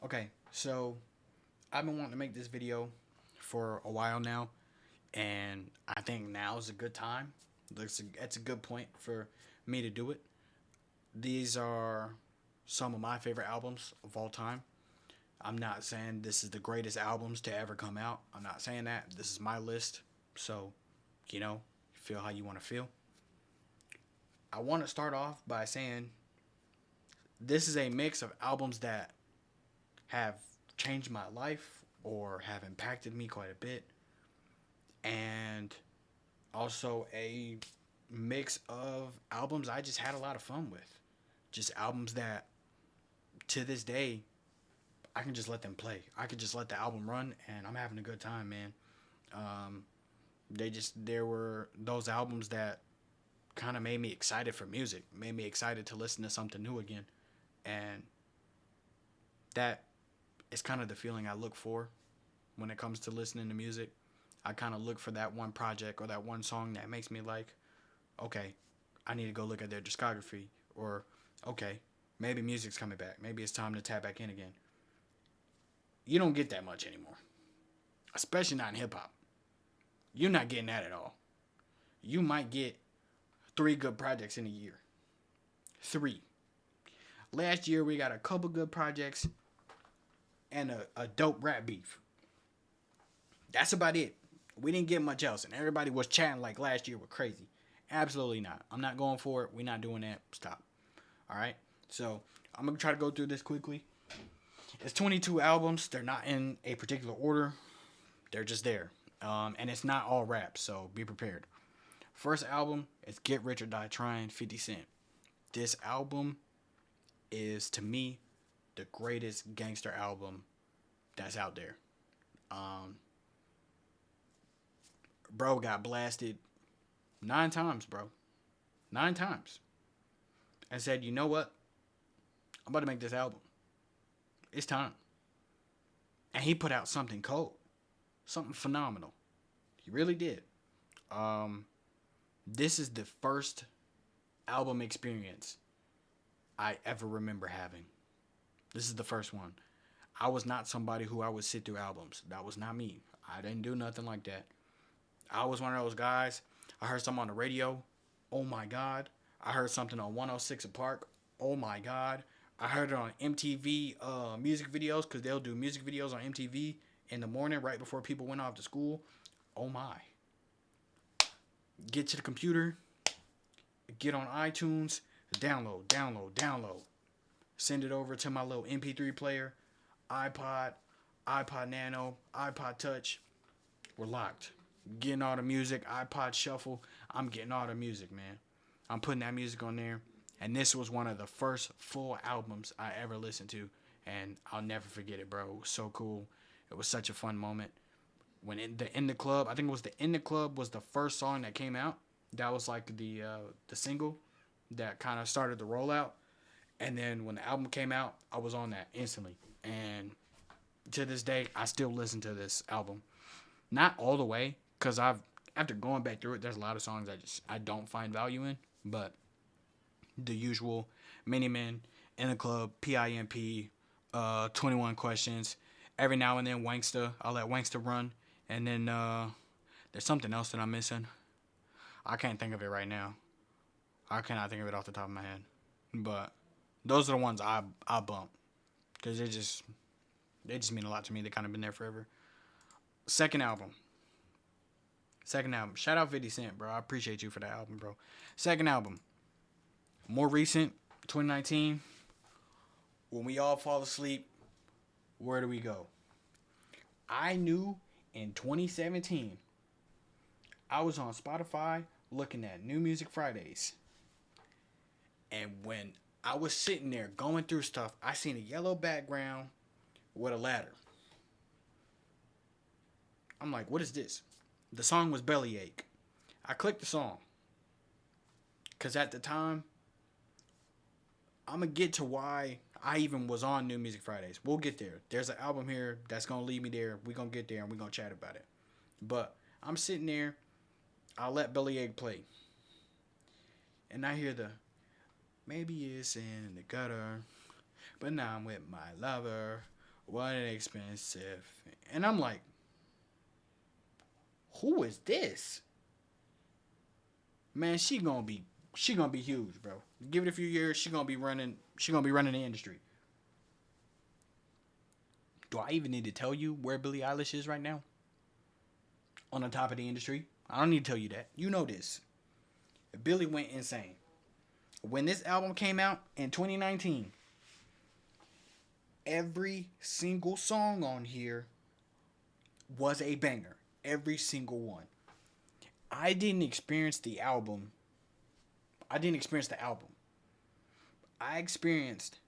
Okay, so I've been wanting to make this video for a while now, and I think now is a good time. It's a good point for me to do it. These are some of my favorite albums of all time. I'm not saying this is the greatest albums to ever come out. I'm not saying that. This is my list. So, you know, feel how you want to feel. I want to start off by saying this is a mix of albums that have changed my life or have impacted me quite a bit, and also a mix of albums I just had a lot of fun with. Just albums that to this day I can just let them play. I could just let the album run and I'm having a good time, man. Um, there were those albums that kind of made me excited for music, made me excited to listen to something new again, and that is kind of the feeling I look for when it comes to listening to music. I kind of look for that one project or that one song that makes me like, okay, I need to go look at their discography, or okay, maybe music's coming back. Maybe it's time to tap back in again. You don't get that much anymore, especially not in hip hop. You're not getting that at all. You might get three good projects in a year. Three. Last year we got a couple good projects and a dope rap beef. That's about it. We didn't get much else, and everybody was chatting like last year was crazy. Absolutely not. I'm not going for it. We're not doing that. Stop. All right. So I'm gonna try to go through this quickly. It's 22 albums. They're not in a particular order. They're just there. And it's not all rap, so be prepared. First album is Get Rich or Die Trying, 50 Cent. This album is, to me, the greatest gangster album that's out there. Um, bro got blasted 9 times, bro. 9 times. And said, you know what? I'm about to make this album. It's time. And he put out something cold. Something phenomenal. He really did. Um, this is the first album experience I ever remember having. This is the first one. I was not somebody who I would sit through albums. That was not me. I didn't do nothing like that. I was one of those guys. I heard something on the radio. Oh my God. I heard something on 106 & Park. Oh my God. I heard it on MTV music videos, because they'll do music videos on MTV in the morning right before people went off to school. Oh my. Get to the computer. Get on iTunes. Download. Send it over to my little MP3 player. iPod, iPod Nano, iPod Touch. We're locked. Getting all the music. iPod Shuffle. I'm getting all the music, man. I'm putting that music on there. And this was one of the first full albums I ever listened to. And I'll never forget it, bro. It was so cool. It was such a fun moment. When In the Club, I think it was the In the Club was the first song that came out. That was like the single that kind of started the rollout. And then when the album came out, I was on that instantly. And to this day, I still listen to this album. Not all the way, because after going back through it, there's a lot of songs I don't find value in. But the usual Mini Men, In the Club, PIMP, 21 Questions. Every now and then Wanksta. I'll let Wanksta run. And then there's something else that I'm missing. I can't think of it right now. I cannot think of it off the top of my head. But those are the ones I bump. Because they just mean a lot to me. They kind of been there forever. Second album. Shout out 50 Cent, bro. I appreciate you for that album, bro. Second album. More recent, 2019. When we all fall asleep, where do we go? I knew in 2017, I was on Spotify looking at New Music Fridays. And when I was sitting there going through stuff, I seen a yellow background with a ladder. I'm like, what is this? The song was Bellyache. I clicked the song. Because at the time, I'm going to get to why I even was on New Music Fridays. We'll get there. There's an album here that's going to lead me there. We're going to get there and we're going to chat about it. But I'm sitting there. I'll let Bellyache play. And I hear the, maybe it's in the gutter, but now I'm with my lover. What expensive. And I'm like, who is this? Man, she gonna be huge, bro. Give it a few years, she gonna be running the industry. Do I even need to tell you where Billie Eilish is right now? On the top of the industry? I don't need to tell you that. You know this. Billie went insane. When this album came out in 2019, every single song on here was a banger. Every single one. I didn't experience the album. I didn't experience the album. I experienced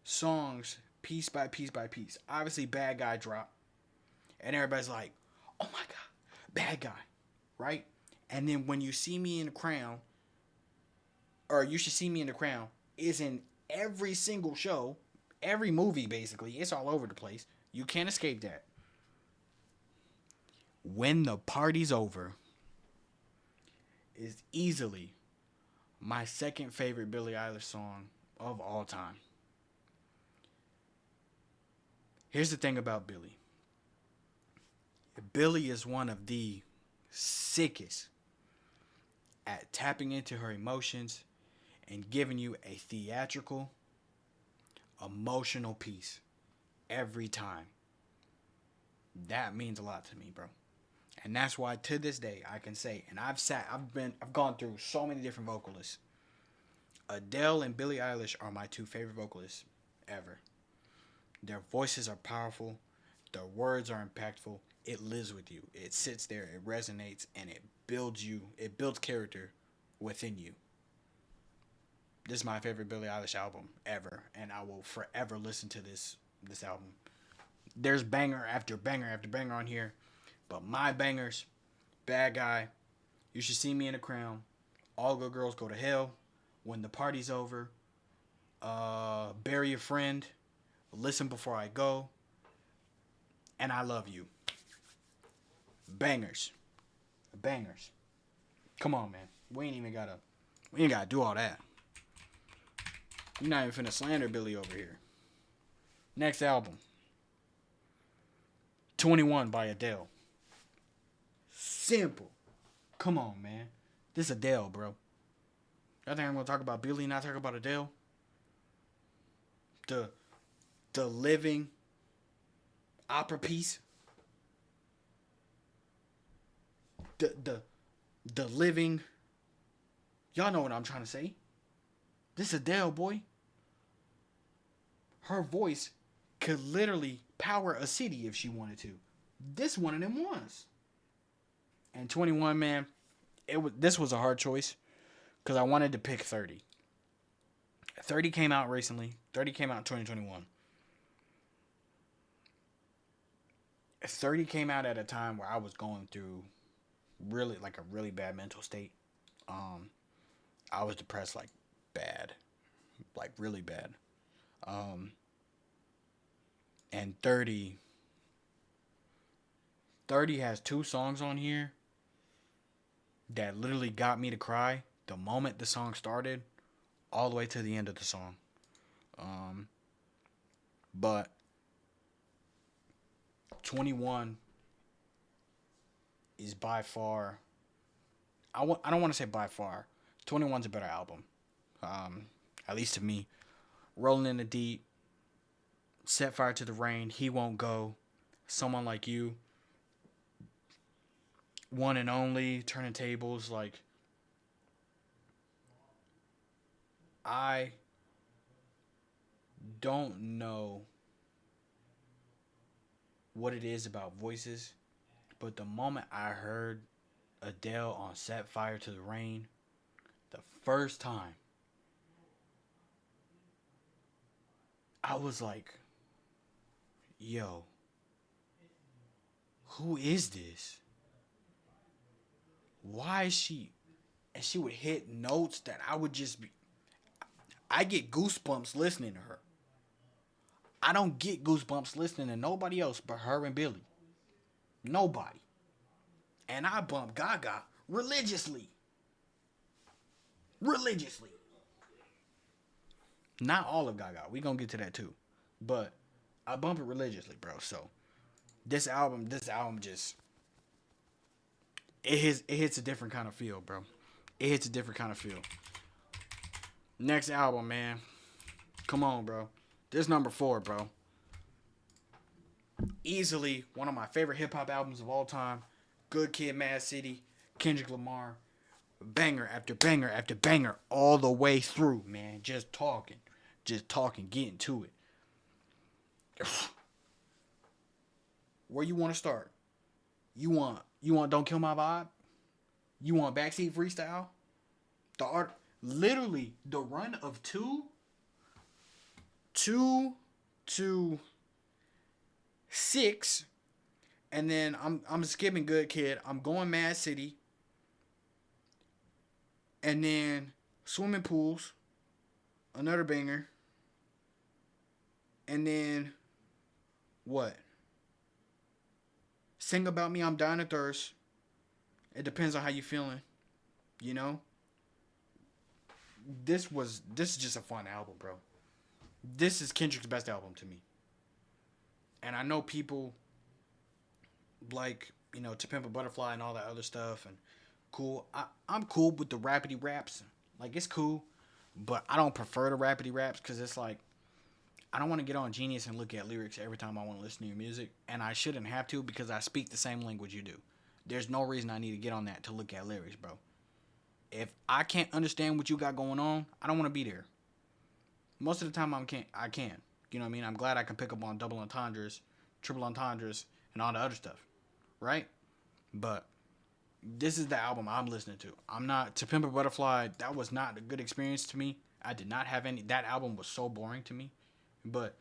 songs piece by piece by piece. Obviously, Bad Guy dropped. And everybody's like, oh my God, Bad Guy. Right? And then When You See Me in the Crown, or You Should See Me in the Crown, is in every single show, every movie basically. It's all over the place. You can't escape that. When the Party's Over is easily my second favorite Billie Eilish song of all time. Here's the thing about Billie. Billie is one of the sickest at tapping into her emotions and giving you a theatrical, emotional piece every time. That means a lot to me, bro. And that's why to this day I can say, and I've gone through so many different vocalists. Adele and Billie Eilish are my two favorite vocalists ever. Their voices are powerful, their words are impactful. It lives with you. It sits there, it resonates, and it builds character within you. This is my favorite Billie Eilish album ever, and I will forever listen to this album. There's banger after banger after banger on here. But my bangers, Bad Guy, You Should See Me in the Crown, All Good Girls Go to Hell, When the Party's Over, Bury a Friend, Listen Before I Go, and I Love You. Bangers. Bangers. Come on, man. We ain't gotta do all that. You're not even finna slander Billie over here. Next album. 21 by Adele. Simple. Come on, man. This Adele, bro. I think I'm gonna talk about Billie, not talk about Adele. The living opera piece. The living. Y'all know what I'm trying to say. This Adele, boy. Her voice could literally power a city if she wanted to. This one of them was. And 21, man, this was a hard choice because I wanted to pick 30. 30 came out recently. 30 came out in 2021. 30 came out at a time where I was going through really like a really bad mental state. I was depressed like bad. Like really bad. And 30 has two songs on here that literally got me to cry the moment the song started all the way to the end of the song. But 21 is by far, I don't want to say by far, 21's a better album. At least to me. Rolling in the Deep, Set Fire to the Rain, He Won't Go, Someone Like You, One and Only, Turning Tables. Like, I don't know what it is about voices, but the moment I heard Adele on Set Fire to the Rain, the first time, I was like, yo, who is this? Why is she? And she would hit notes that I would just be, I get goosebumps listening to her. I don't get goosebumps listening to nobody else but her and Billie. Nobody. And I bump Gaga religiously. Religiously. Not all of Gaga. We gonna get to that too. But I bump it religiously, bro. So this album just it hits a different kind of feel, bro. It hits a different kind of feel. Next album, man. Come on, bro. This number 4, bro. Easily one of my favorite hip hop albums of all time. Good Kid, M.A.A.d City, Kendrick Lamar, banger after banger after banger, all the way through, man. Just talking, getting to it. Where you want to start? You want Don't Kill My Vibe? You want Backseat Freestyle? The art, literally the run of two to six, and then I'm skipping Good Kid. I'm going M.A.A.d City, and then Swimming Pools, another banger, and then what? Sing About Me, I'm Dying of Thirst. It depends on how you feeling, you know. This is just a fun album, bro. This is Kendrick's best album to me. And I know people like, To Pimp a Butterfly and all that other stuff and cool. I'm cool with the rapidy raps. Like, it's cool, but I don't prefer the rapidy raps because it's like I don't want to get on Genius and look at lyrics every time I want to listen to your music, and I shouldn't have to because I speak the same language you do. There's no reason I need to get on that to look at lyrics, bro. If I can't understand what you got going on, I don't want to be there. Most of the time I can. You know what I mean? I'm glad I can pick up on double entendres, triple entendres, and all the other stuff, right? But this is the album I'm listening to. I'm not To Pimp a Butterfly. That was not a good experience to me. I did not have any. That album was so boring to me. But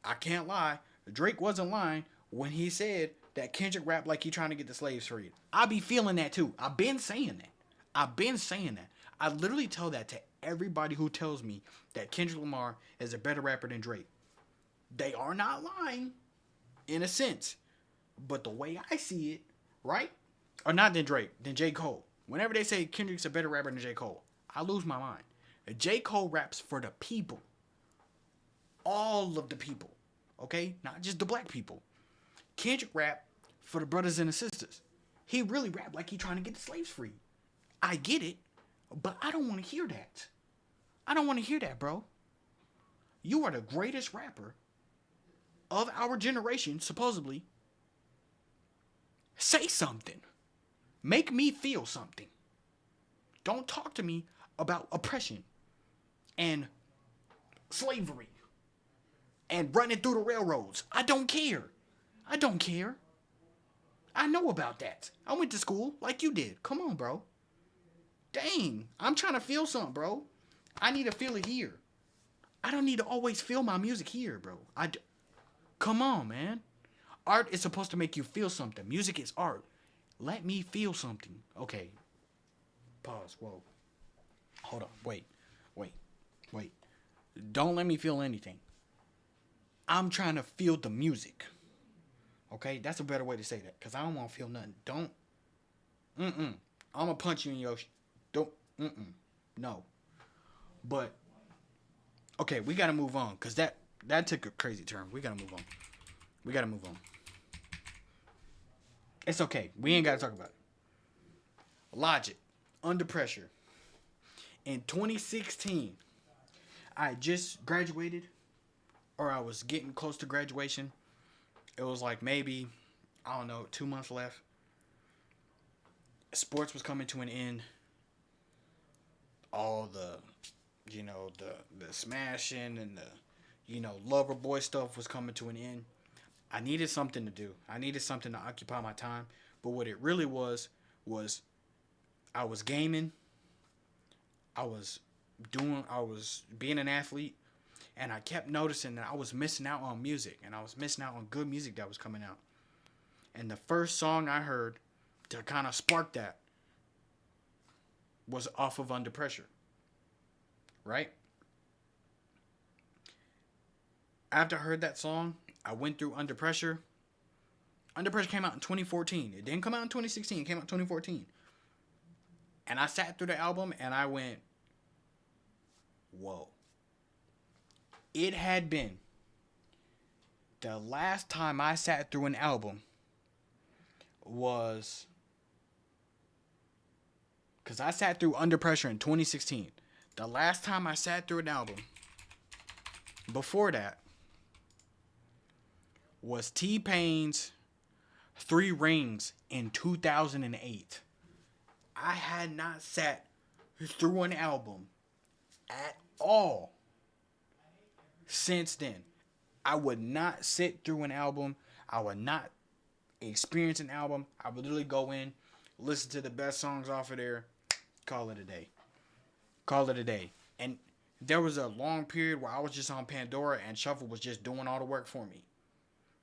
I can't lie. Drake wasn't lying when he said that Kendrick rap like he trying to get the slaves freed. I be feeling that too. I've been saying that. I literally tell that to everybody who tells me that Kendrick Lamar is a better rapper than Drake. They are not lying, in a sense. But the way I see it, right? Or not than Drake, than J. Cole. Whenever they say Kendrick's a better rapper than J. Cole, I lose my mind. J. Cole raps for the people. All of the people. Okay? Not just the black people. Kendrick rap for the brothers and the sisters. He really rap like he trying to get the slaves free. I get it, but I don't want to hear that. I don't want to hear that, bro. You are the greatest rapper of our generation, supposedly. Say something. Make me feel something. Don't talk to me about oppression and slavery and running through the railroads. I don't care. I don't care. I know about that. I went to school like you did. Come on, bro. Dang. I'm trying to feel something, bro. I need to feel it here. I don't need to always feel my music here, bro. Come on, man. Art is supposed to make you feel something. Music is art. Let me feel something. Okay. Pause. Whoa. Hold on. Wait. Don't let me feel anything. I'm trying to feel the music. Okay? That's a better way to say that. Because I don't want to feel nothing. Don't. I'm going to punch you in your... Don't. No. But... Okay, we got to move on. Because that took a crazy turn. We got to move on. It's okay. We ain't got to talk about it. Logic. Under Pressure. In 2016, I just graduated, or I was getting close to graduation. It was like maybe, 2 months left. Sports was coming to an end. All the smashing and the, lover boy stuff was coming to an end. I needed something to do. I needed something to occupy my time. But what it really was I was gaming. I was being an athlete, and I kept noticing that I was missing out on music, and I was missing out on good music that was coming out. And the first song I heard to kind of spark that was off of Under Pressure. Right? After I heard that song, I went through Under Pressure. Under Pressure came out in 2014. It didn't come out in 2016. It came out in 2014. And I sat through the album and I went, whoa. It had been The last time I sat through an album was because I sat through Under Pressure in 2016. The last time I sat through an album before that was T-Pain's Three Rings in 2008. I had not sat through an album at all since then. I would not sit through an album. I would not experience an album. I would literally go in, listen to the best songs off of there, call it a day. Call it a day. And there was a long period where I was just on Pandora and Shuffle was just doing all the work for me.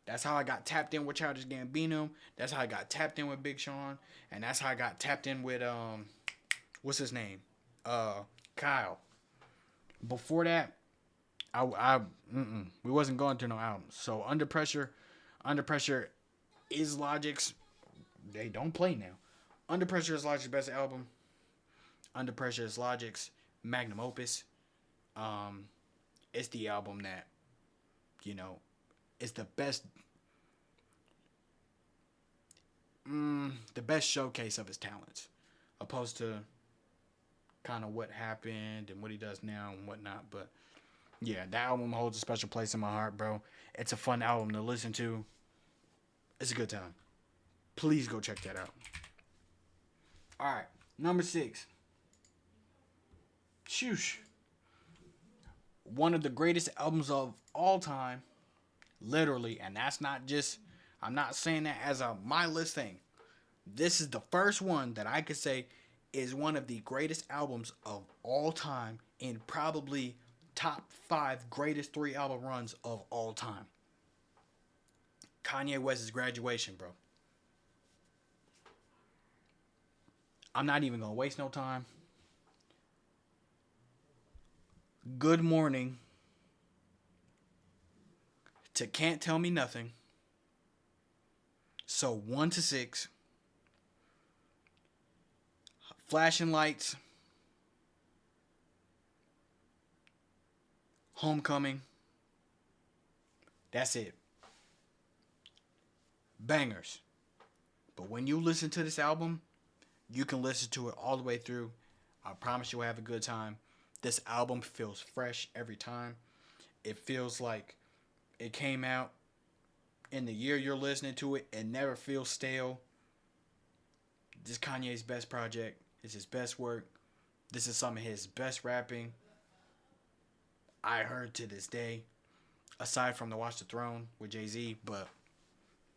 That's how I got tapped in with Childish Gambino. That's how I got tapped in with Big Sean. And that's how I got tapped in with, what's his name? Kyle. Before that, we wasn't going through no albums. So Under Pressure is Logic's. They don't play now. Under Pressure is Logic's best album. Under Pressure is Logic's magnum opus. It's the album that, is the best showcase of his talents, opposed to kind of what happened and what he does now and whatnot. But yeah, that album holds a special place in my heart, bro. It's a fun album to listen to. It's a good time. Please go check that out. All right, number 6. Shoosh. One of the greatest albums of all time, literally, and that's not just, I'm not saying that as a my list thing. This is the first one that I could say is one of the greatest albums of all time, and probably top 5 greatest 3 album runs of all time. Kanye West's Graduation, bro. I'm not even gonna waste no time. Good Morning to Can't Tell Me Nothing. So 1 to 6. Flashing Lights. Homecoming. That's it. Bangers. But when you listen to this album, you can listen to it all the way through. I promise you'll have a good time. This album feels fresh every time. It feels like it came out in the year you're listening to it. It never feels stale. This is Kanye's best project. It's his best work. This is some of his best rapping I heard to this day, aside from the Watch the Throne with Jay-Z. But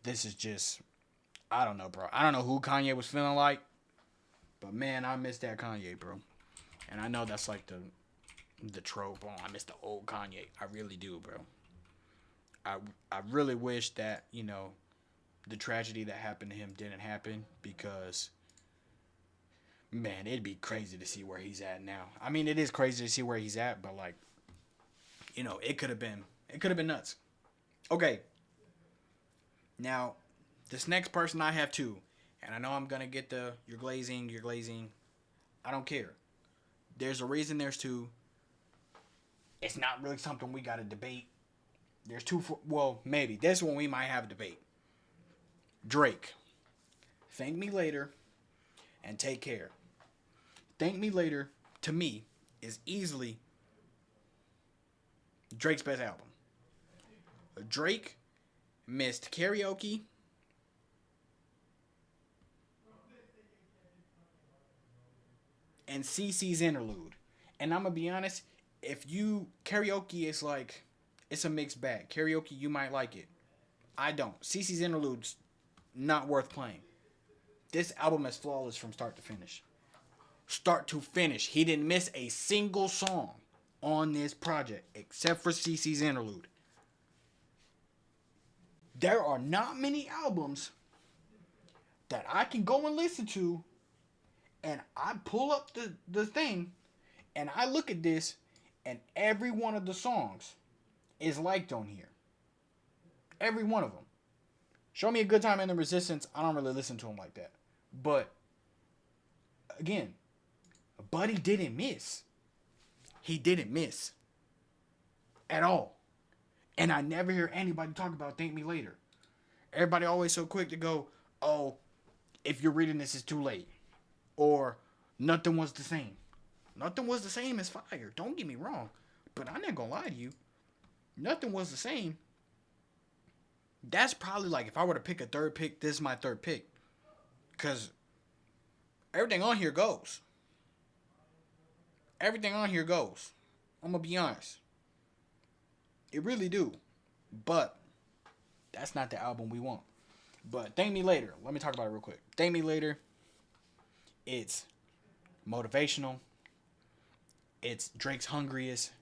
this is just, I don't know, bro. I don't know who Kanye was feeling like, but man, I miss that Kanye, bro. And I know that's like the trope. Oh, I miss the old Kanye. I really do, bro. I really wish that, the tragedy that happened to him didn't happen, because man, it'd be crazy to see where he's at now. I mean, it is crazy to see where he's at, but like, it could have been nuts. Okay. Now, this next person I have too, and I know I'm going to get you're glazing. I don't care. There's a reason there's 2. It's not really something we got to debate. There's 2, maybe. This one we might have a debate. Drake. Thank Me Later and Take Care. Thank Me Later, to me, is easily Drake's best album. Drake missed Karaoke, and CeCe's Interlude. And I'm going to be honest, Karaoke is like, it's a mixed bag. Karaoke, you might like it. I don't. CeCe's Interlude's not worth playing. This album is flawless from start to finish. Start to finish. He didn't miss a single song on this project except for CeCe's Interlude. There are not many albums that I can go and listen to, and I pull up the thing and I look at this, and every one of the songs is liked on here. Every one of them. Show Me a Good Time in the Resistance. I don't really listen to them like that. But again, Buddy didn't miss. He didn't miss at all. And I never hear anybody talk about Thank Me Later. Everybody always so quick to go, oh, if you're reading this, it's too late. Or nothing was the same. Nothing was the same as fire. Don't get me wrong. But I'm not gonna lie to you. Nothing was the same. That's probably like if I were to pick a third pick, this is my third pick. Cause everything on here goes. Everything on here goes. I'm gonna be honest. It really do. But that's not the album we want. But Thank Me Later. Let me talk about it real quick. Thank Me Later. It's motivational. It's Drake's hungriest.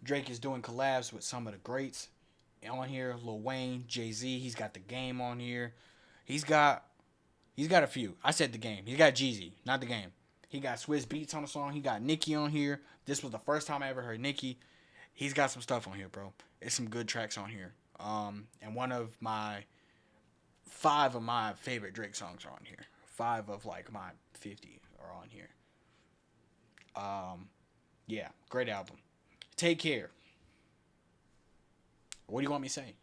Drake is doing collabs with some of the greats on here. Lil Wayne, Jay-Z. He's got The Game on here. He's got a few. I said The Game. He's got Jeezy, not The Game. He got Swizz Beatz on the song. He got Nicki on here. This was the first time I ever heard Nicki. He's got some stuff on here, bro. It's some good tracks on here. And one of my 5 of my favorite Drake songs are on here. 5 of like my 50 are on here. Yeah, great album. Take Care. What do you want me to say?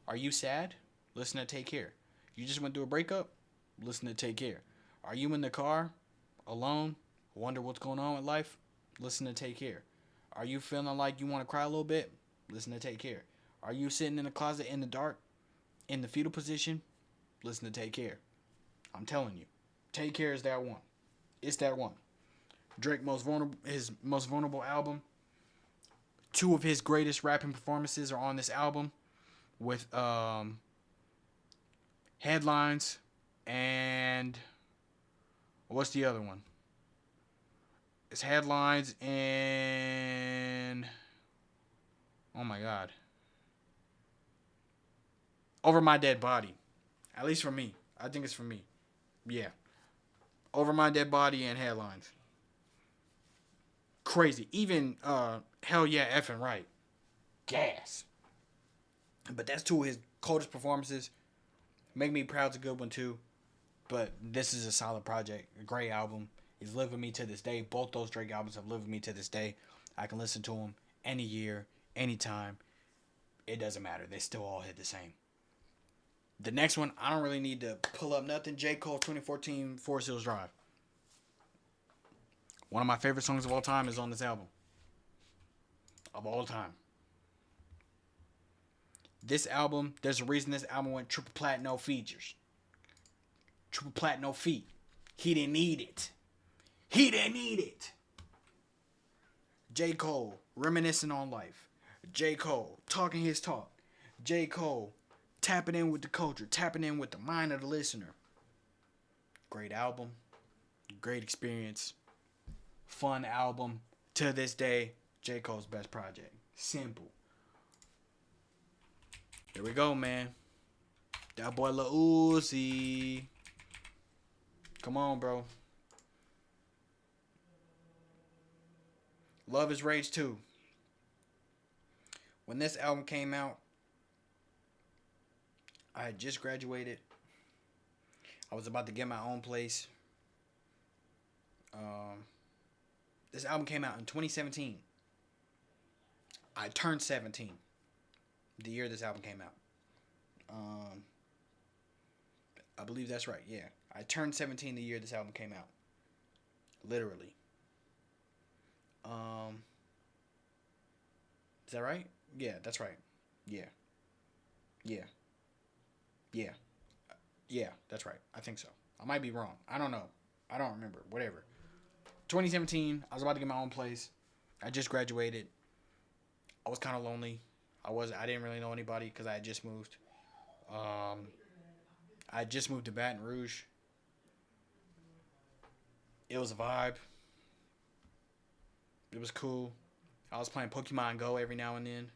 Are you sad? Listen to Take Care. You just went through a breakup? Listen to Take Care. Are you in the car, alone, wonder what's going on with life? Listen to Take Care. Are you feeling like you want to cry a little bit? Listen to Take Care. Are you sitting in the closet in the dark, in the fetal position? Listen to Take Care. I'm telling you, Take Care is that one. It's that one. Drake his most vulnerable album. 2 of his greatest rapping performances are on this album, with Headlines and what's the other one? It's Headlines and oh my god, Over My Dead Body. At least for me, I think it's for me. Yeah, Over My Dead Body and Headlines. Crazy. Even Hell Yeah, Effing Right. Gas. But that's 2 of his coldest performances. Make Me Proud's a good one too. But this is a solid project. A great album. He's lived with me to this day. Both those Drake albums have lived with me to this day. I can listen to them any year, anytime. It doesn't matter. They still all hit the same. The next one, I don't really need to pull up nothing. J. Cole 2014 Forest Hills Drive. One of my favorite songs of all time is on this album. Of all time. This album, there's a reason this album went triple plat, no features. Triple plat, no feat. He didn't need it. He didn't need it. J. Cole, reminiscing on life. J. Cole, talking his talk. J. Cole, tapping in with the culture, tapping in with the mind of the listener. Great album. Great experience. Fun album. To this day, J. Cole's best project. Simple. Here we go, man. That boy Lil Uzi. Come on, bro. Love is Rage 2. When this album came out, I had just graduated. I was about to get my own place. This album came out in 2017. I turned 17 the year this album came out. I believe that's right. Yeah, I turned 17 the year this album came out. Literally. Is that right? Yeah, that's right. Yeah. Yeah. Yeah. Yeah, that's right. I think so. I might be wrong. I don't know. I don't remember. Whatever. 2017, I was about to get my own place. I just graduated. I was kind of lonely. I didn't really know anybody because I had just moved. I just moved to Baton Rouge. It was a vibe. It was cool. I was playing Pokemon Go every now and then.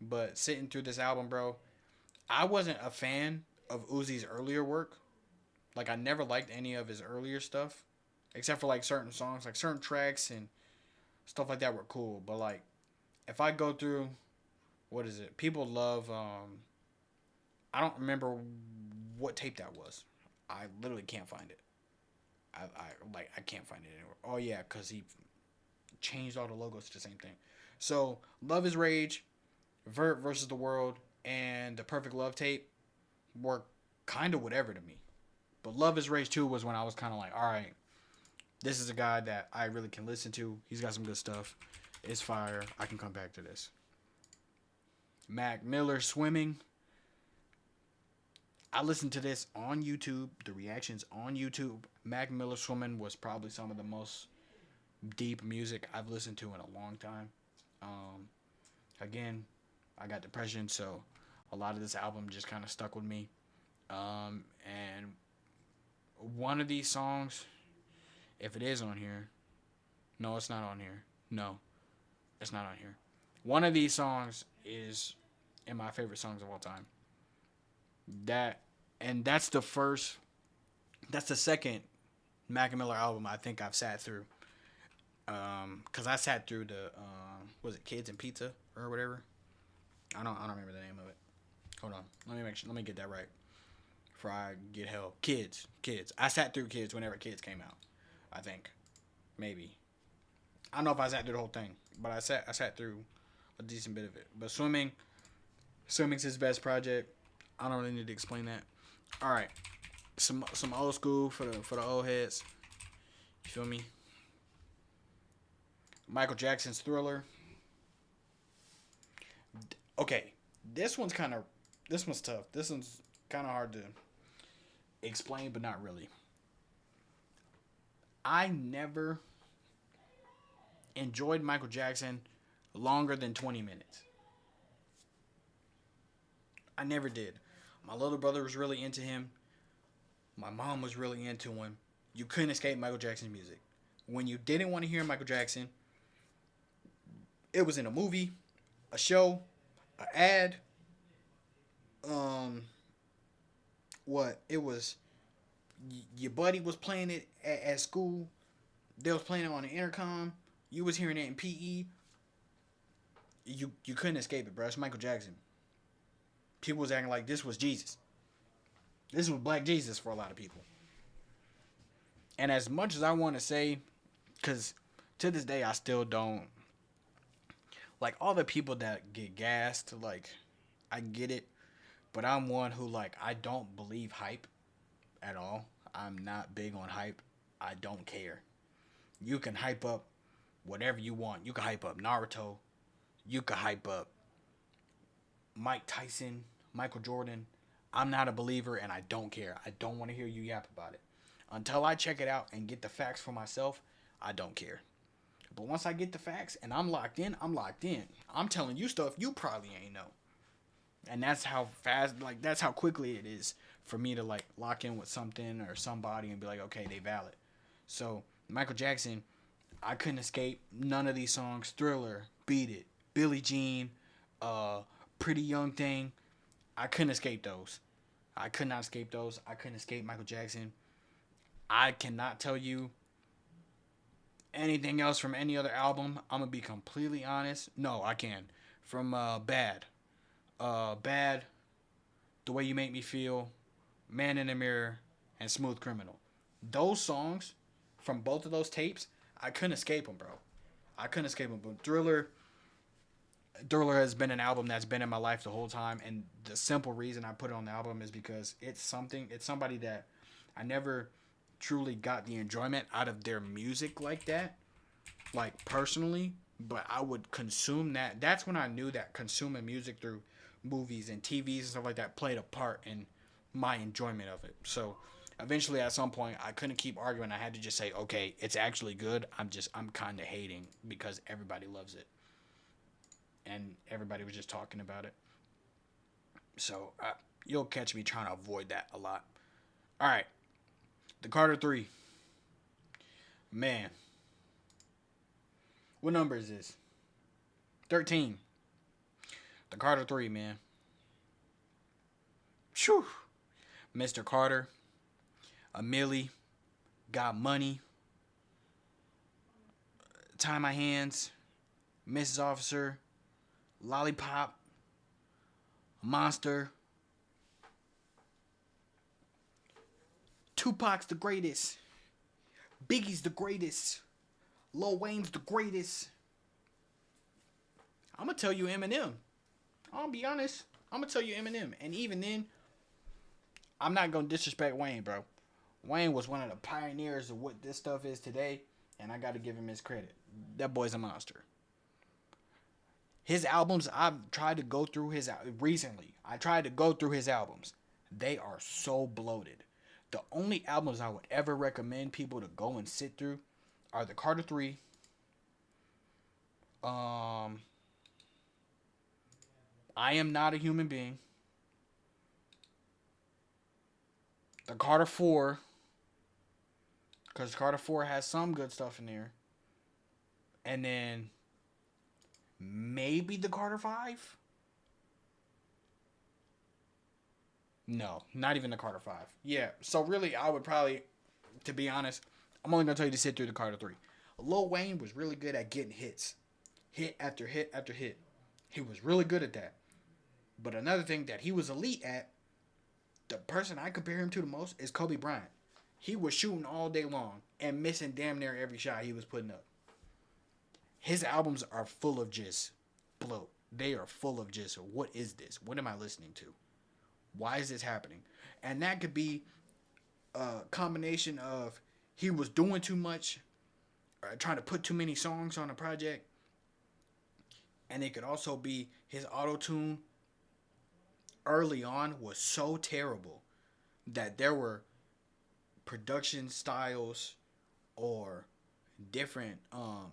But sitting through this album, bro, I wasn't a fan of Uzi's earlier work. Like, I never liked any of his earlier stuff. Except for, like, certain songs. Like, certain tracks and stuff like that were cool. But, like, if I go through... What is it? People love... I don't remember what tape that was. I literally can't find it. I can't find it anywhere. Oh, yeah, because he changed all the logos to the same thing. So, Love is Rage, Vert versus the World and the Perfect Love tape were kind of whatever to me. But Love is Rage 2 was when I was kind of like, all right, this is a guy that I really can listen to. He's got some good stuff. It's fire. I can come back to this. Mac Miller Swimming. I listened to this on YouTube. The reactions on YouTube. Mac Miller Swimming was probably some of the most deep music I've listened to in a long time. Again, I got depression, so a lot of this album just kind of stuck with me. And one of these songs, if it is on here, no, it's not on here. No, it's not on here. One of these songs is in my favorite songs of all time. That and that's the second Mac Miller album I think I've sat through. Cause I sat through the was it Kids and Pizza or whatever? I don't remember the name of it. Hold on, let me get that right. Before I get hell, Kids. I sat through Kids whenever Kids came out. I think, maybe. I don't know if I sat through the whole thing, but I sat through a decent bit of it. But Swimming's his best project. I don't really need to explain that. All right, some old school for the old heads. You feel me? Michael Jackson's Thriller. Okay, this one's tough. This one's kind of hard to explain, but not really. I never enjoyed Michael Jackson longer than 20 minutes. I never did. My little brother was really into him. My mom was really into him. You couldn't escape Michael Jackson's music. When you didn't want to hear Michael Jackson, it was in a movie, a show, an ad. What it was, your buddy was playing it at school. They was playing it on the intercom. You was hearing it in PE. You couldn't escape it, bro. It's Michael Jackson. People was acting like this was Jesus. This was Black Jesus for a lot of people. And as much as I want to say, because to this day I still don't, like, all the people that get gassed, like, I get it, but I'm one who, like, I don't believe hype at all. I'm not big on hype. I don't care. You can hype up whatever you want. You can hype up Naruto. You can hype up Mike Tyson, Michael Jordan. I'm not a believer and I don't care. I don't want to hear you yap about it. Until I check it out and get the facts for myself, I don't care. But once I get the facts and I'm locked in, I'm locked in. I'm telling you stuff you probably ain't know. And that's how fast, like, that's how quickly it is for me to, like, lock in with something or somebody and be like, okay, they valid. So, Michael Jackson, I couldn't escape none of these songs. Thriller, Beat It, Billie Jean, Pretty Young Thing. I couldn't escape those. I could not escape those. I couldn't escape Michael Jackson. I cannot tell you anything else from any other album. I'm going to be completely honest. No, I can. From Bad. Bad, The Way You Make Me Feel, Man in the Mirror, and Smooth Criminal. Those songs from both of those tapes, I couldn't escape them, bro. I couldn't escape them. But Thriller has been an album that's been in my life the whole time, and the simple reason I put it on the album is because it's somebody that I never truly got the enjoyment out of their music like that, like, personally, but I would consume that. That's when I knew that consuming music through movies and TVs and stuff like that played a part in my enjoyment of it. So eventually at some point I couldn't keep arguing. I had to just say, okay, it's actually good. I'm kind of hating because everybody loves it and everybody was just talking about it. So you'll catch me trying to avoid that a lot. All right, the Carter 3. Man, what number is this? 13. The Carter 3, man. Phew. Mr. Carter. Millie. Got Money. Tie My Hands. Mrs. Officer. Lollipop. Monster. Tupac's the greatest. Biggie's the greatest. Lil Wayne's the greatest. I'm going to tell you Eminem. I'll be honest. I'm gonna tell you Eminem, and even then, I'm not gonna disrespect Wayne, bro. Wayne was one of the pioneers of what this stuff is today, and I gotta give him his credit. That boy's a monster. His albums, I've tried to go through his recently. I tried to go through his albums. They are so bloated. The only albums I would ever recommend people to go and sit through are the Carter 3, um, I Am Not a Human Being, the Carter 4, because Carter 4 has some good stuff in there, and then maybe the Carter 5. No, not even the Carter 5. Yeah, so really, I would probably, to be honest, I'm only going to tell you to sit through the Carter 3. Lil Wayne was really good at getting hits. Hit after hit after hit. He was really good at that. But another thing that he was elite at, the person I compare him to the most is Kobe Bryant. He was shooting all day long and missing damn near every shot he was putting up. His albums are full of just bloat. They are full of just, what is this? What am I listening to? Why is this happening? And that could be a combination of he was doing too much, trying to put too many songs on a project, and it could also be his auto tune early on was so terrible that there were production styles or different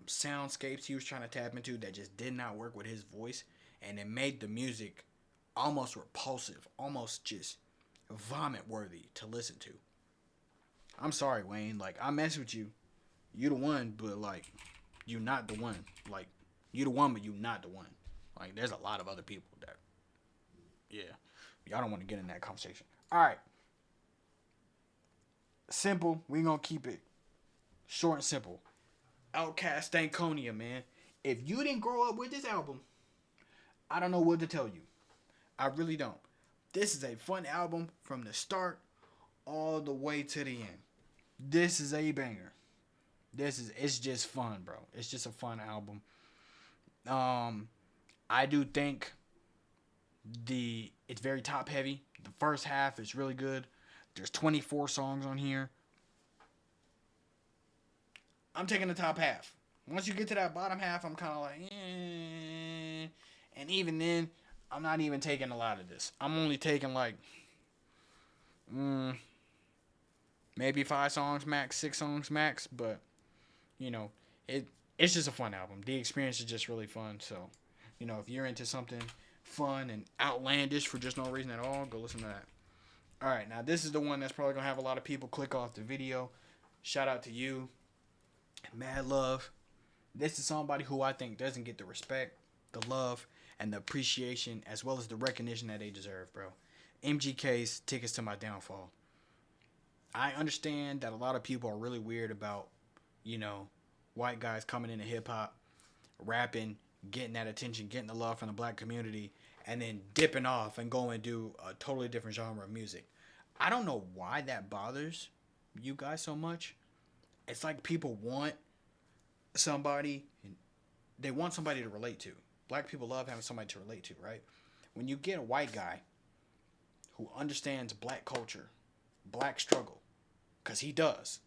soundscapes he was trying to tap into that just did not work with his voice, and it made the music almost repulsive, almost just vomit worthy to listen to. I'm sorry, Wayne. Like, I mess with you. You the one, but like, you not the one. Like, you the one, but you not the one. Like, there's a lot of other people that, yeah, y'all don't want to get in that conversation. All right, simple. We gonna keep it short and simple. Outcast, STANKONIA, man. If you didn't grow up with this album, I don't know what to tell you. I really don't. This is a fun album from the start all the way to the end. This is a banger. It's just fun, bro. It's just a fun album. I do think it's very top heavy. The first half is really good. There's 24 songs on here. I'm taking the top half. Once you get to that bottom half, I'm kind of like, eh. And even then, I'm not even taking a lot of this. I'm only taking like, maybe 5 songs max, 6 songs max. But you know, it's just a fun album. The experience is just really fun. So, if you're into something fun and outlandish for just no reason at all, go listen to that. All right, now this is the one that's probably gonna have a lot of people click off the video. Shout out to you, Mad Love. This is somebody who I think doesn't get the respect, the love, and the appreciation, as well as the recognition that they deserve, bro. MGK's Tickets to My Downfall. I understand that a lot of people are really weird about, white guys coming into hip hop, rapping, getting that attention, getting the love from the black community, and then dipping off and going and do a totally different genre of music. I don't know why that bothers you guys so much. It's like people want somebody, they want somebody to relate to. Black people love having somebody to relate to, right? When you get a white guy who understands black culture, black struggle, because he does,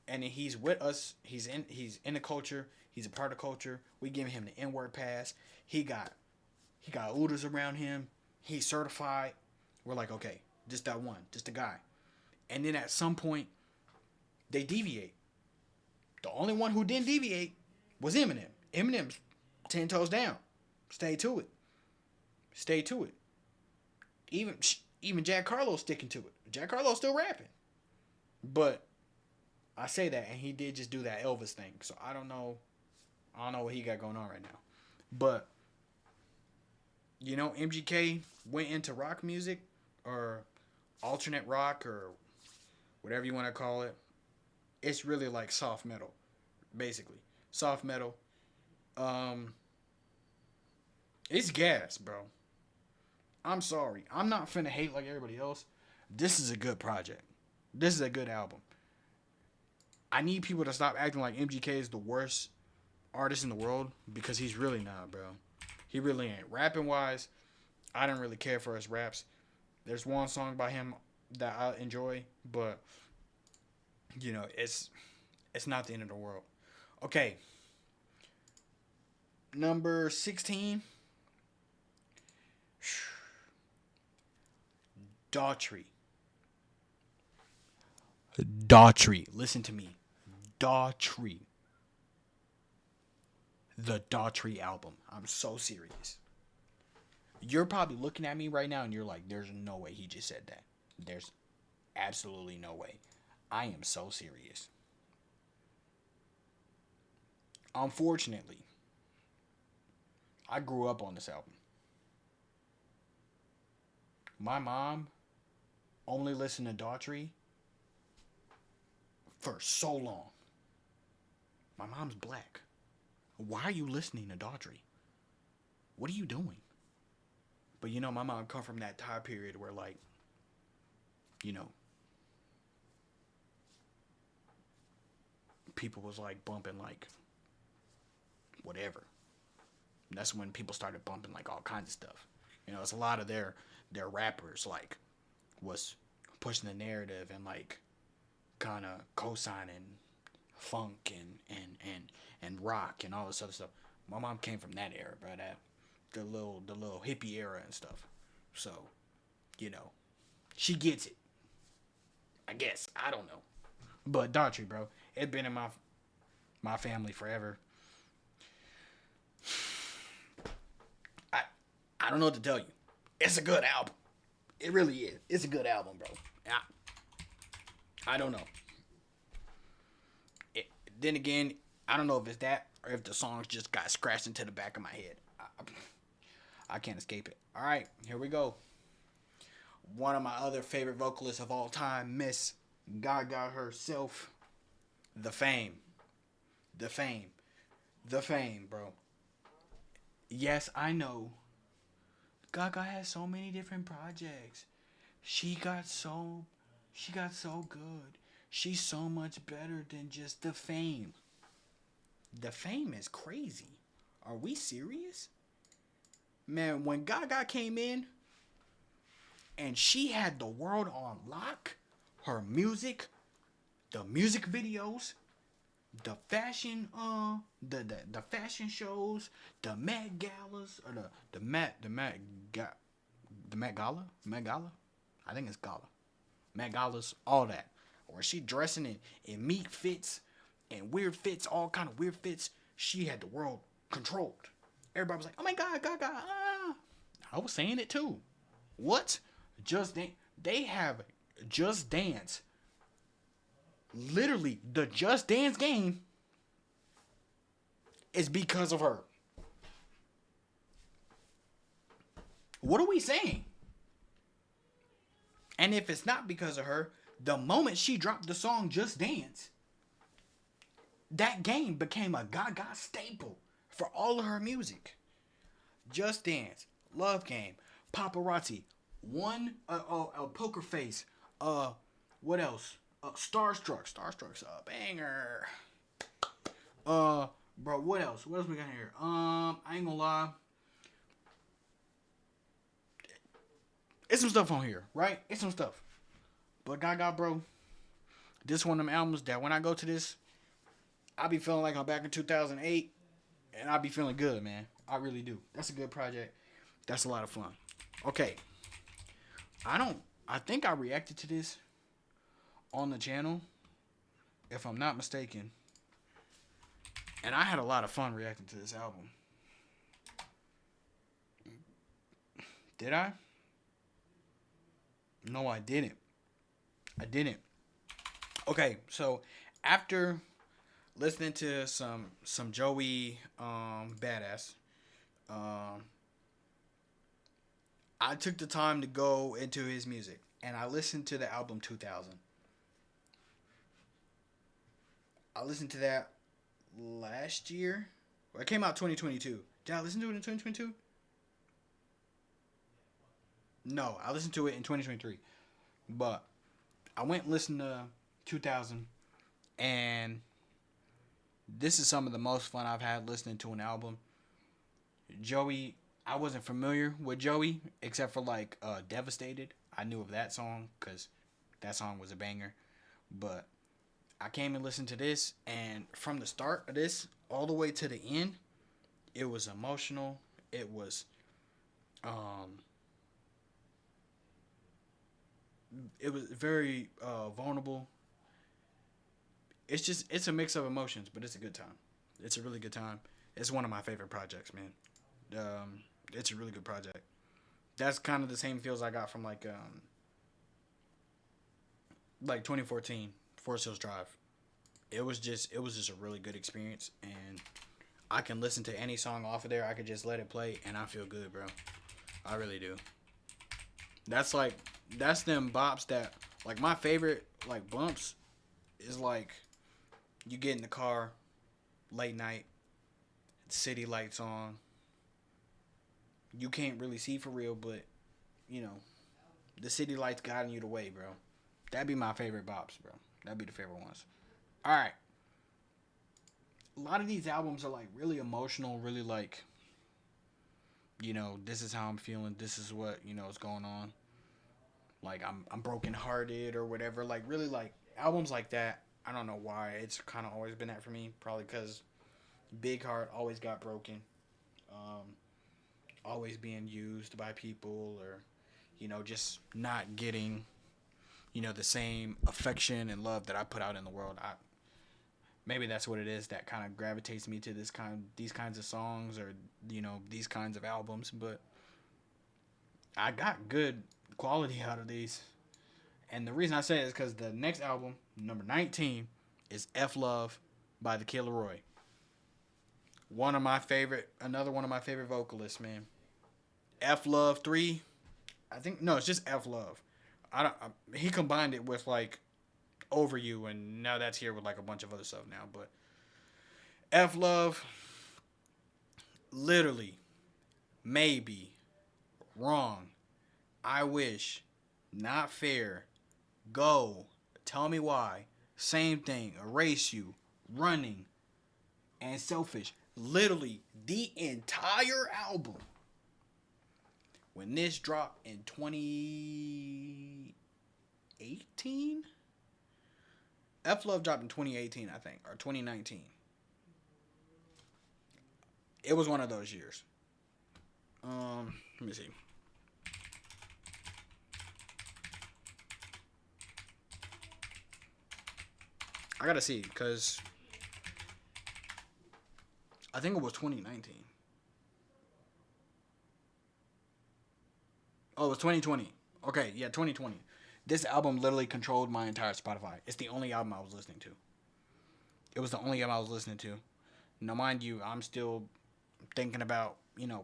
and he's with us, he's in the culture, he's a part of culture. We give him the N-word pass. He got oodles around him. He's certified. We're like, okay, just that one, just the guy. And then at some point, they deviate. The only one who didn't deviate was Eminem. Eminem's 10 toes down. Stay to it. Stay to it. Even Jack Harlow's sticking to it. Jack Harlow's still rapping. But I say that, and he did just do that Elvis thing. So I don't know what he got going on right now. But, MGK went into rock music, or alternate rock, or whatever you want to call it. It's really like soft metal, basically. Soft metal. It's gas, bro. I'm sorry. I'm not finna hate like everybody else. This is a good project. This is a good album. I need people to stop acting like MGK is the worst artist in the world, because he's really not, bro. He really ain't. Rapping wise, I didn't really care for his raps. There's one song by him that I enjoy, but it's not the end of the world. Okay, number 16, Daughtry. Daughtry. Listen to me. Daughtry. The Daughtry album. I'm so serious. You're probably looking at me right now and you're like, there's no way he just said that. There's absolutely no way. I am so serious. Unfortunately, I grew up on this album. My mom only listened to Daughtry for so long. My mom's black. Why are you listening to Daughtry? What are you doing? But my mom come from that time period where people was like bumping like whatever. And that's when people started bumping like all kinds of stuff. It's a lot of their rappers like was pushing the narrative and like kind of co-signing funk and rock and all this other stuff. My mom came from that era, bro. That the little hippie era and stuff. So, she gets it. I guess I don't know, but Daughtry, bro, it been in my family forever. I don't know what to tell you. It's a good album. It really is. It's a good album, bro. I don't know. Then again, I don't know if it's that or if the songs just got scratched into the back of my head. I can't escape it. All right, here we go. One of my other favorite vocalists of all time, Miss Gaga herself. The Fame, bro. Yes, I know. Gaga has so many different projects. She got so good. She's so much better than just The Fame. The Fame is crazy. Are we serious? Man, when Gaga came in and she had the world on lock, her music, the music videos, the fashion the fashion shows, the M.A.A.d galas or the M.A.A.d Gala, I think it's Gala, M.A.A.d galas, all that, where she dressing in meat fits and weird fits, all kind of weird fits. She had the world controlled. Everybody was like, oh my god, Gaga. I was saying it too. What? They have Just Dance. Literally, the Just Dance game is because of her. What are we saying? And if it's not because of her, the moment she dropped the song Just Dance, that game became a Gaga staple for all of her music. Just Dance, Love Game, Paparazzi, Poker Face, what else? Starstruck. Starstruck's a banger. Bro, what else? What else we got here? I ain't gonna lie. It's some stuff on here, right? It's some stuff. But Gaga, bro, this one of them albums that when I go to this, I be feeling like I'm back in 2008, and I be feeling good, man. I really do. That's a good project. That's a lot of fun. Okay. I think I reacted to this on the channel, if I'm not mistaken. And I had a lot of fun reacting to this album. Did I? No, I didn't. Okay, so after listening to some Joey Badass, I took the time to go into his music and I listened to the album 2000. I listened to that last year. Well, it came out 2022. Did I listen to it in 2022? No, I listened to it in 2023. But I went and listened to 2000, and this is some of the most fun I've had listening to an album. Joey I wasn't familiar with Joey except for like Devastated. I knew of that song because that song was a banger. But I came and listened to this, and from the start of this all the way to the end, it was emotional. It was um, it was very vulnerable. It's a mix of emotions, but it's a good time. It's a really good time. It's one of my favorite projects, man. Um, it's a really good project. That's kind of the same feels I got from like 2014 Forest Hills Drive. It was just a really good experience, and I can listen to any song off of there. I could just let it play, and I feel good, bro. I really do. That's like that's them bops that like my favorite like bumps is like you get in the car late night, city lights on. You can't really see for real, but you know the city lights guiding you the way, bro. That'd be my favorite bops, bro. That'd be the favorite ones. All right, a lot of these albums are like really emotional, really like this is how I'm feeling. This is what is going on. Like I'm broken hearted or whatever. Like really like albums like that. I don't know why it's kind of always been that for me. Probably because Big Heart always got broken. Um, Always being used by people or just not getting the same affection and love that I put out in the world. Maybe that's what it is that kind of gravitates me to these kinds of songs or these kinds of albums. But I got good quality out of these, and the reason I say it is because the next album, number 19, is F Love by the Kid Laroi. Another one of my favorite vocalists, man. F Love 3, I think no, it's just F Love. He combined it with like Over You, and now that's here with like a bunch of other stuff now. But F Love, literally, maybe, wrong, I wish, not fair, go, tell me why, same thing, erase you, running, and selfish. Literally, the entire album. When this dropped in 2018, F Love dropped in 2018, I think, or 2019. It was one of those years. Let me see. I gotta see, because I think it was 2019. Oh, it was 2020. Okay, yeah, 2020. This album literally controlled my entire Spotify. It's the only album I was listening to. It was the only album I was listening to. Now, mind you, I'm still thinking about,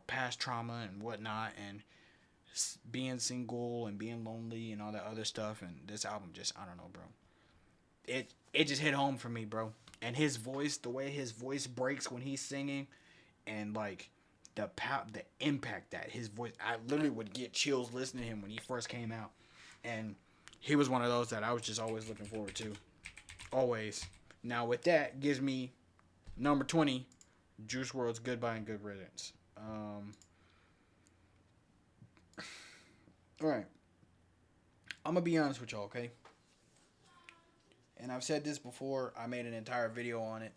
past trauma and whatnot and being single and being lonely and all that other stuff. And this album just, I don't know, bro. It just hit home for me, bro. And his voice, the way his voice breaks when he's singing, and like the impact that his voice, I literally would get chills listening to him when he first came out. And he was one of those that I was just always looking forward to. Always. Now with that gives me number 20, Juice WRLD's Goodbye and Good Riddance. Alright. I'm gonna be honest with y'all, okay? And I've said this before. I made an entire video on it.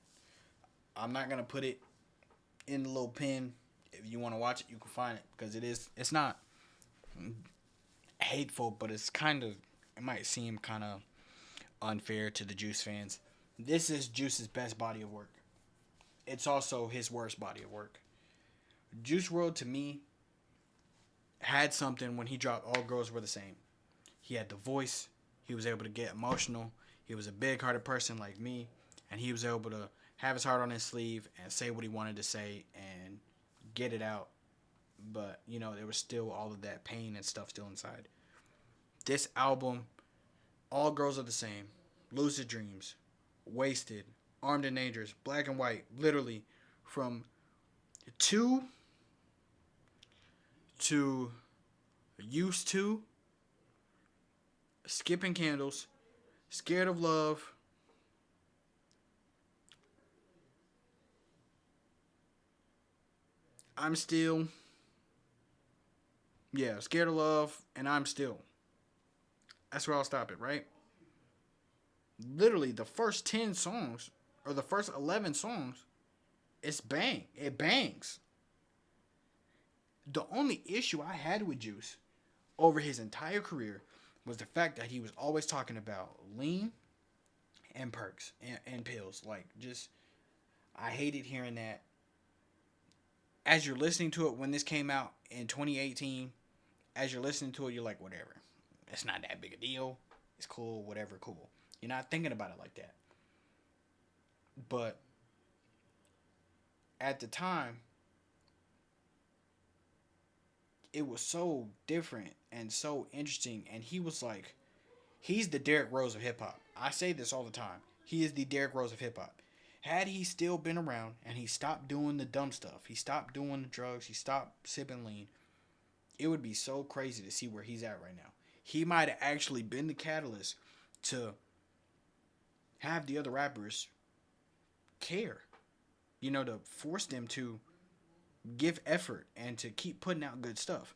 I'm not gonna put it in the little pin. If you want to watch it, you can find it, because it's not hateful, but it might seem kind of unfair to the Juice fans. This is Juice's best body of work. It's also his worst body of work. Juice WRLD, to me, had something when he dropped All Girls Were the Same. He had the voice. He was able to get emotional. He was a big-hearted person like me, and he was able to have his heart on his sleeve and say what he wanted to say and get it out. But, there was still all of that pain and stuff still inside. This album, All Girls Are the Same, Lucid Dreams, Wasted, Armed and Dangerous, Black and White, literally from 2 to Used to, Skipping Candles, Scared of Love, I'm Still, Yeah, Scared of Love and I'm Still. That's where I'll stop it, right? Literally, the first 10 songs, or the first 11 songs, it's bang. It bangs. The only issue I had with Juice over his entire career was the fact that he was always talking about lean and perks and pills. Like, just, I hated hearing that. As you're listening to it when this came out in 2018, as you're listening to it, you're like, whatever. It's not that big a deal. It's cool, whatever, cool. You're not thinking about it like that. But at the time, it was so different and so interesting. And he was like, he's the Derrick Rose of hip hop. I say this all the time. He is the Derrick Rose of hip hop. Had he still been around and he stopped doing the dumb stuff, he stopped doing the drugs, he stopped sipping lean, it would be so crazy to see where he's at right now. He might have actually been the catalyst to have the other rappers care, to force them to give effort and to keep putting out good stuff.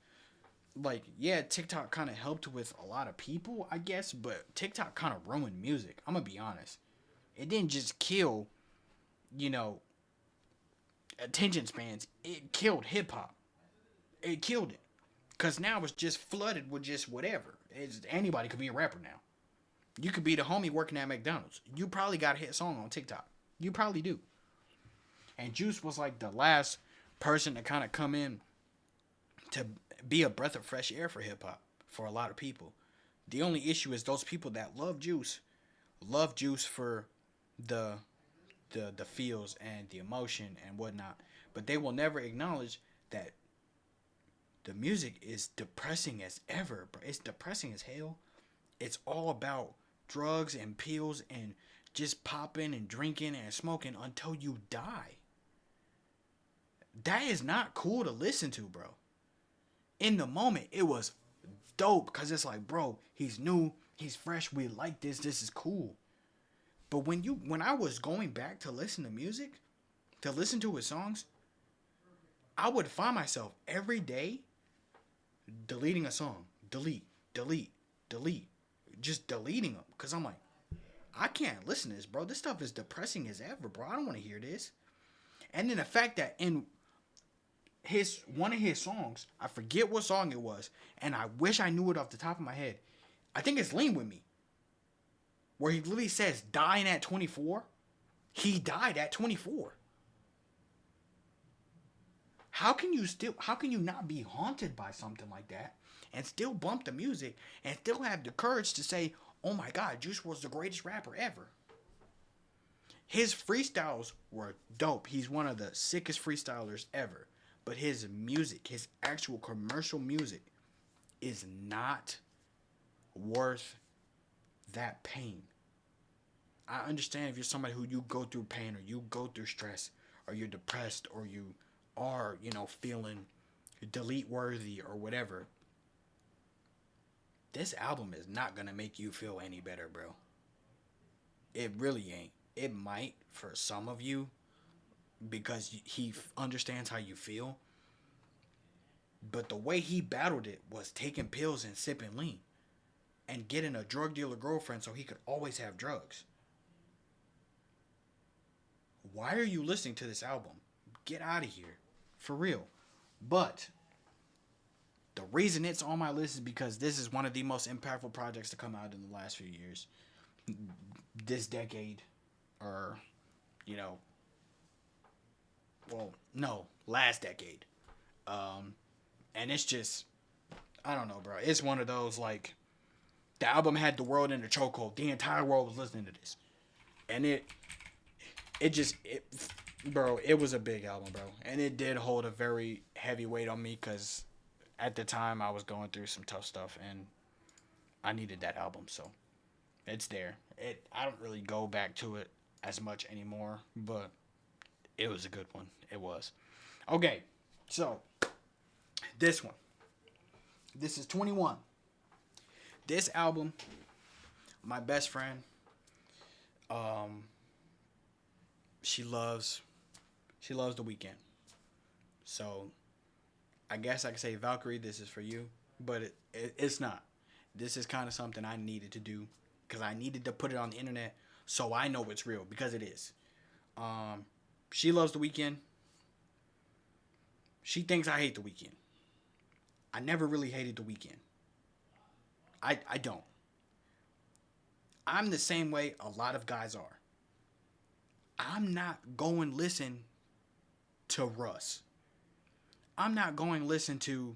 Like, yeah, TikTok kind of helped with a lot of people, I guess, but TikTok kind of ruined music. I'm going to be honest. It didn't just kill, you know, attention spans. It killed hip hop. It killed it. Because now it's just flooded with just whatever. Anybody could be a rapper now. You could be the homie working at McDonald's. You probably got a hit song on TikTok. You probably do. And Juice was like the last person to kind of come in to be a breath of fresh air for hip hop for a lot of people. The only issue is those people that love Juice for the the feels and the emotion and whatnot, but they will never acknowledge that the music is depressing as ever, bro. It's depressing as hell. It's all about drugs and pills and just popping and drinking and smoking until you die. That is not cool to listen to, bro. In the moment, it was dope because it's like, bro, he's new, he's fresh, we like this, this is cool. But when I was going back to listen to music, to listen to his songs, I would find myself every day deleting a song. Delete. Just deleting them. Because I'm like, I can't listen to this, bro. This stuff is depressing as ever, bro. I don't want to hear this. And then the fact that in one of his songs, I forget what song it was, and I wish I knew it off the top of my head. I think it's Lean With Me, where he literally says dying at 24. He died at 24. How can you not be haunted by something like that and still bump the music and still have the courage to say, oh my God, Juice was the greatest rapper ever? His freestyles were dope. He's one of the sickest freestylers ever. But his music, his actual commercial music, is not worth that pain. I understand if you're somebody who you go through pain or you go through stress or you're depressed or you are, feeling delete worthy or whatever. This album is not going to make you feel any better, bro. It really ain't. It might for some of you because he understands how you feel. But the way he battled it was taking pills and sipping lean and getting a drug dealer girlfriend so he could always have drugs. Why are you listening to this album? Get out of here. For real. But the reason it's on my list is because this is one of the most impactful projects to come out in the last few years. This decade. Or, last decade. And it's just, I don't know, bro. It's one of those, like, the album had the world in a chokehold. The entire world was listening to this. And it was a big album, bro. And it did hold a very heavy weight on me because at the time I was going through some tough stuff and I needed that album. So it's there. I don't really go back to it as much anymore, but it was a good one. It was. Okay, so this one. This is 21. This album, my best friend, she loves The Weeknd. So I guess I could say Valkyrie, this is for you, but it's not. This is kind of something I needed to do because I needed to put it on the internet so I know it's real because it is. She loves The Weeknd. She thinks I hate The Weeknd. I never really hated The Weeknd. I don't. I'm the same way a lot of guys are. I'm not going listen to Russ. I'm not going listen to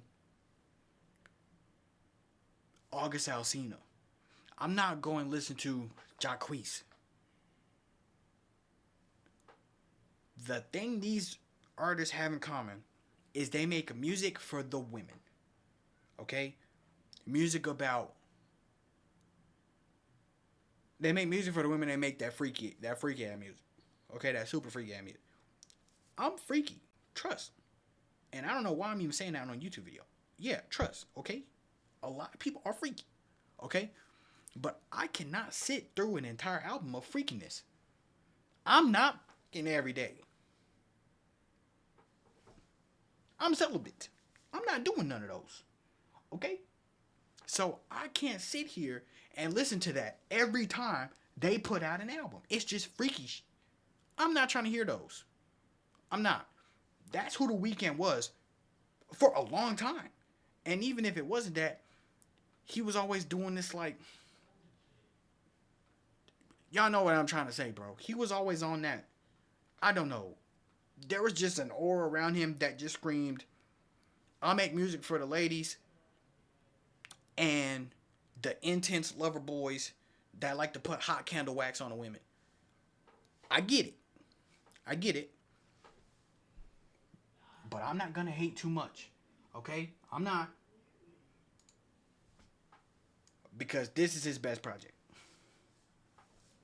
August Alsina. I'm not going listen to Jacquees. The thing these artists have in common is they make music for the women. Okay? Music about... They make music for the women. They make that freaky ass music. Okay? That super freaky ass music. I'm freaky. Trust. And I don't know why I'm even saying that on a YouTube video. Yeah, trust. Okay? A lot of people are freaky. Okay? But I cannot sit through an entire album of freakiness. I'm not fucking every day. I'm celibate. I'm not doing none of those. Okay? So I can't sit here and listen to that every time they put out an album. It's just freaky shit. I'm not trying to hear those. I'm not. That's who The Weeknd was for a long time. And even if it wasn't that, he was always doing this like... Y'all know what I'm trying to say, bro. He was always on that. I don't know. There was just an aura around him that just screamed, I'll make music for the ladies and the intense lover boys that like to put hot candle wax on the women. I get it. I get it. But I'm not going to hate too much. Okay? I'm not. Because this is his best project.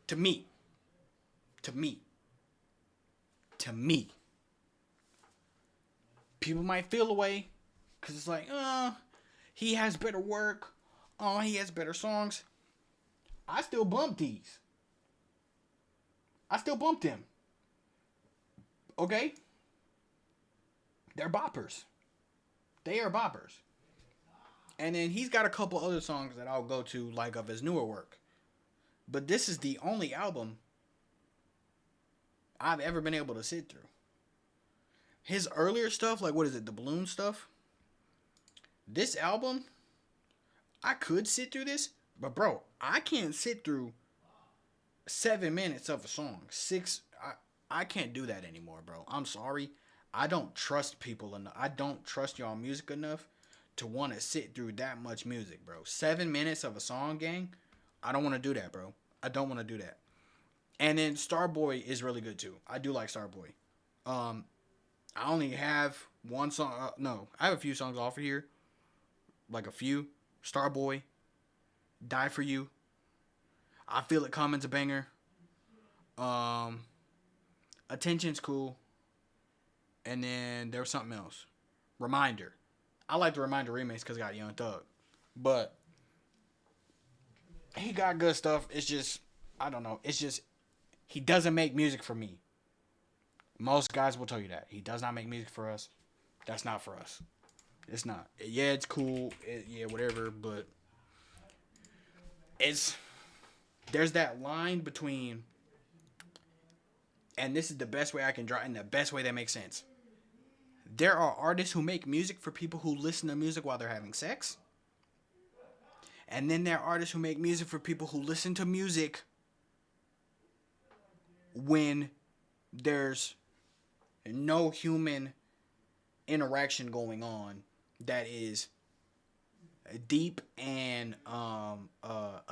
To me. To me. To me. People might feel away because it's like, he has better work. Oh, he has better songs. I still bump these. I still bump them. Okay? They're boppers. They are boppers. And then he's got a couple other songs that I'll go to, like of his newer work. But this is the only album I've ever been able to sit through. His earlier stuff, like what is it, the Balloon stuff? This album, I could sit through this, but bro, I can't sit through 7 minutes of a song. I can't do that anymore, bro. I'm sorry. I don't trust people enough. I don't trust y'all music enough to want to sit through that much music, bro. 7 minutes of a song, gang. I don't want to do that, bro. I don't want to do that. And then Starboy is really good too. I do like Starboy. I only have one song. No, I have a few songs off of here. Like a few. Starboy. Die For You. I Feel It Coming's a banger. Attention's cool. And then there was something else. Reminder. I like the Reminder remix because it got Young Thug. But he got good stuff. It's just, I don't know. It's just, he doesn't make music for me. Most guys will tell you that. He does not make music for us. That's not for us. It's not. Yeah, it's cool. Yeah, whatever. But there's that line between, and this is the best way I can draw, and the best way that makes sense. There are artists who make music for people who listen to music while they're having sex. And then there are artists who make music for people who listen to music when there's no human interaction going on that is deep and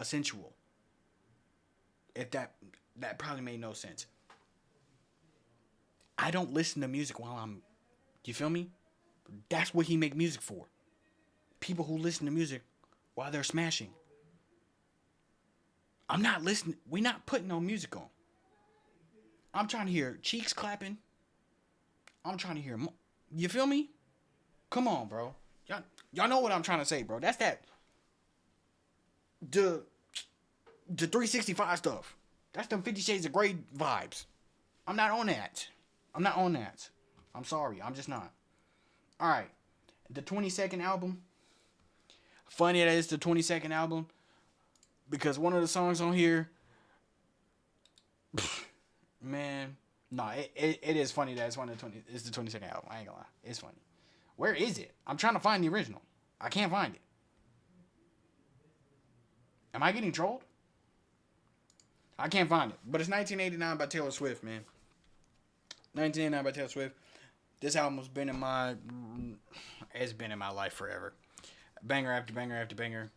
sensual. If that probably made no sense. I don't listen to music while I'm... You feel me? That's what he make music for. People who listen to music while they're smashing. I'm not listening. We're not putting no music on. I'm trying to hear cheeks clapping. I'm trying to hear... You feel me? Come on, bro. Y'all know what I'm trying to say, bro. That's that... The 365 stuff. That's them 50 Shades of Grey vibes. I'm not on that. I'm sorry. I'm just not. Alright. The 22nd album. Funny that it's the 22nd album because one of the songs on here, man, no, it is funny that it's one of the 20. It's the 22nd album. I ain't gonna lie, it's funny. Where is it? I'm trying to find the original. I can't find it. Am I getting trolled? I can't find it. But it's 1989 by Taylor Swift, man. 1989 by Taylor Swift. This album's been in my... It's been in my life forever. Banger after banger after banger.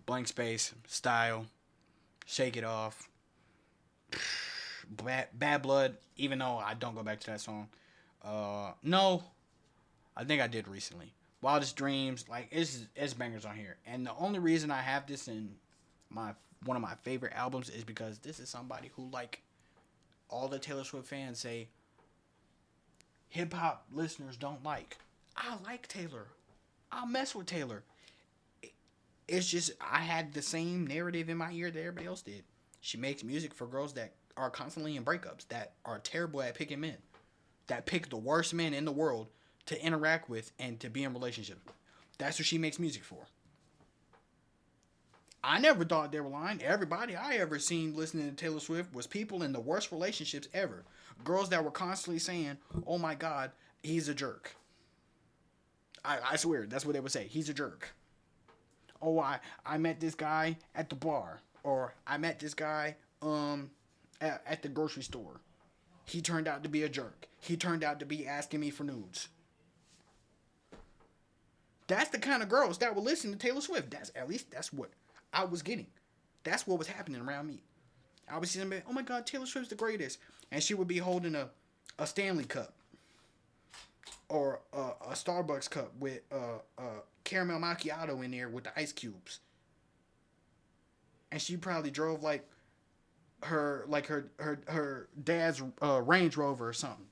Blank Space. Style. Shake It Off. Bad Blood. Even though I don't go back to that song. No. I think I did recently. Wildest Dreams. Like, it's bangers on here. And the only reason I have this in one of my favorite albums is because this is somebody who, like, all the Taylor Swift fans say hip hop listeners don't like. I like Taylor. I'll mess with Taylor. It's just I had the same narrative in my ear that everybody else did. She makes music for girls that are constantly in breakups, that are terrible at picking men, that pick the worst men in the world to interact with and to be in relationships with. That's what she makes music for. I never thought they were lying. Everybody I ever seen listening to Taylor Swift was people in the worst relationships ever. Girls that were constantly saying, oh my God, he's a jerk. I swear, that's what they would say. He's a jerk. Oh, I met this guy at the bar. Or I met this guy at the grocery store. He turned out to be a jerk. He turned out to be asking me for nudes. That's the kind of girls that would listen to Taylor Swift. That's what I was getting. That's what was happening around me. I was seeing them, oh my God, Taylor Swift's the greatest. And she would be holding a Stanley cup. Or a Starbucks cup with caramel macchiato in there with the ice cubes. And she probably drove her dad's Range Rover or something.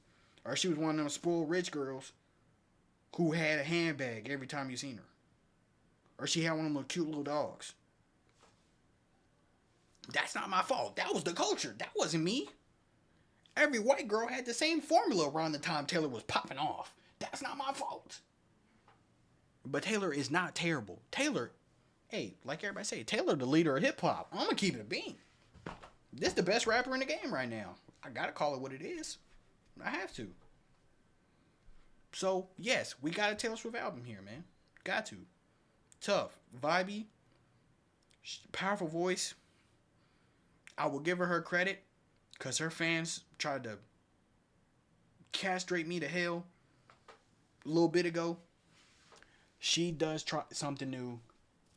Or she was one of them spoiled rich girls who had a handbag every time you seen her. Or she had one of them little cute little dogs. That's not my fault. That was the culture. That wasn't me. Every white girl had the same formula around the time Taylor was popping off. That's not my fault. But Taylor is not terrible. Taylor, hey, like everybody say, Taylor the leader of hip hop. I'm gonna keep it a bean. This the best rapper in the game right now. I gotta call it what it is. I have to. So yes, we got a Taylor Swift album here, man. Got to. Tough, vibey, powerful voice. I will give her credit because her fans tried to castrate me to hell a little bit ago. She does try something new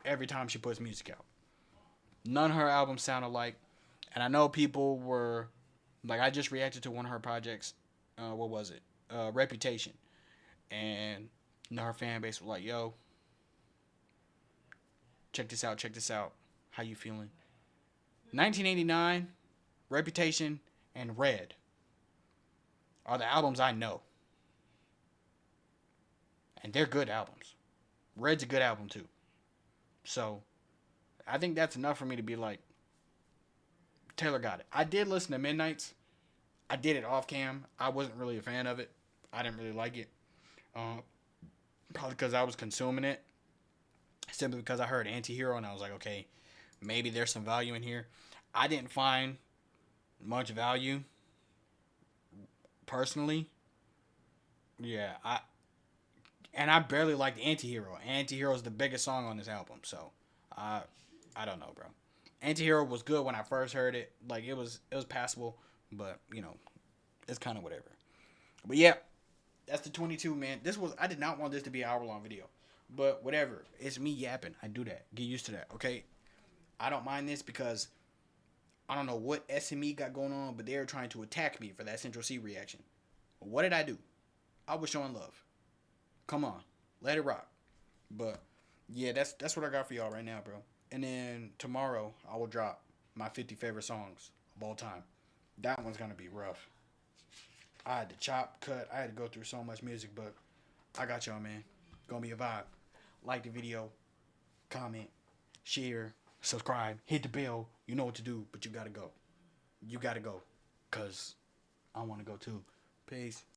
every time she puts music out. None of her albums sound alike. And I know people were, like, I just reacted to one of her projects. What was it? Reputation. And her fan base was like, yo, check this out. How you feeling? 1989, Reputation, and Red are the albums I know. And they're good albums. Red's a good album too. So, I think that's enough for me to be like, Taylor got it. I did listen to Midnights. I did it off cam. I wasn't really a fan of it. I didn't really like it. Probably because I was consuming it. Simply because I heard Anti-Hero and I was like, okay, maybe there's some value in here. I didn't find much value personally. Yeah, I barely liked Anti-Hero. Anti-Hero is the biggest song on this album, so I don't know, bro. Anti-Hero was good when I first heard it. Like it was passable, but you know, it's kind of whatever. But yeah, that's the 22, man. I did not want this to be an hour-long video. But whatever. It's me yapping. I do that. Get used to that, okay? I don't mind this because I don't know what SME got going on, but they're trying to attack me for that Central C reaction. What did I do? I was showing love. Come on. Let it rock. But yeah, that's what I got for y'all right now, bro. And then tomorrow I will drop my 50 favorite songs of all time. That one's gonna be rough. I had to chop, cut, I had to go through so much music, but I got y'all, man. Gonna be a vibe. Like the video, comment, share, subscribe, hit the bell. You know what to do, but you gotta go. You gotta go. Cause I wanna go too. Peace.